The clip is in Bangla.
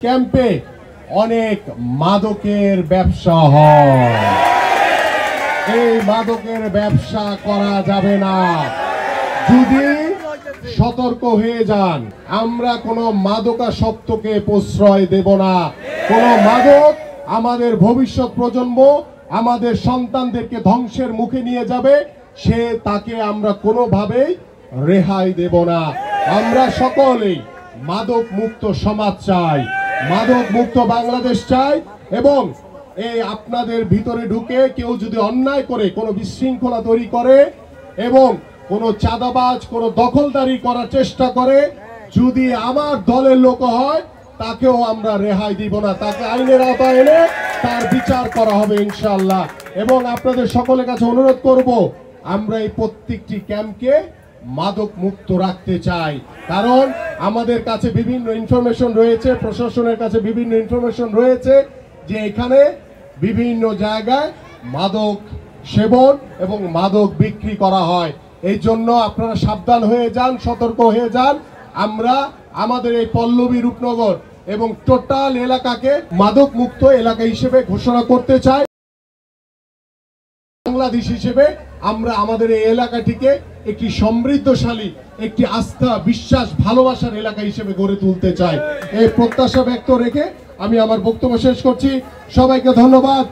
ক্যাম্পে অনেক মাদকের ব্যবসা হয়। এই মাদকের ব্যবসা করা যাবে না। যদি সতর্ক হয়ে যান, আমরা কোনো মাদকাসক্তকে প্রশ্রয় দেব না। কোনো মাদক আমাদের ভবিষ্যৎ প্রজন্ম, আমাদের সন্তানদেরকে ধ্বংসের মুখে নিয়ে যাবে, তাকে আমরা কোনোভাবেই রেহাই দেব না। আমরা সকলেই মাদক মুক্ত সমাজ চাই, মাদক মুক্ত বাংলাদেশ চাই। এবং এই আপনাদের ভিতরে ঢুকে কেউ যদি অন্যায় করে, কোনো বিশৃঙ্খলা তৈরি করে এবং কোনো চাঁদাবাজ, কোনো দখলদারি করার চেষ্টা করে, যদি আমার দলের লোক হয়, তাকেও আমরা রেহাই দিব না। তাকে আইনের আওতায় এনে তার বিচার করা হবে ইনশাআল্লাহ। এবং আপনাদের সকলের কাছে অনুরোধ করব, আমরা এই প্রত্যেকটি ক্যাম্পকে মাদক মুক্ত রাখতে চাই। কারণ আমাদের কাছে বিভিন্ন ইনফরমেশন রয়েছে, প্রশাসনের কাছে বিভিন্ন ইনফরমেশন রয়েছে যে এখানে বিভিন্ন জায়গায় মাদক সেবন এবং মাদক বিক্রি করা হয়। এই জন্য আপনারা সাবধান হয়ে যান, সতর্ক হয়ে যান। আমরা আমাদের এই পল্লবী রূপনগর এবং টোটাল এলাকাকে মাদক মুক্ত এলাকা হিসেবে ঘোষণা করতে চাই। বাংলাদেশ হিসেবে আমরা আমাদের এই এলাকাটিকে একটি সমৃদ্ধশালী, একটি আস্থা, বিশ্বাস, ভালোবাসার এলাকা হিসেবে গড়ে তুলতে চাই। এই প্রত্যাশা ব্যক্ত রেখে আমি আমার বক্তব্য শেষ করছি। সবাইকে ধন্যবাদ।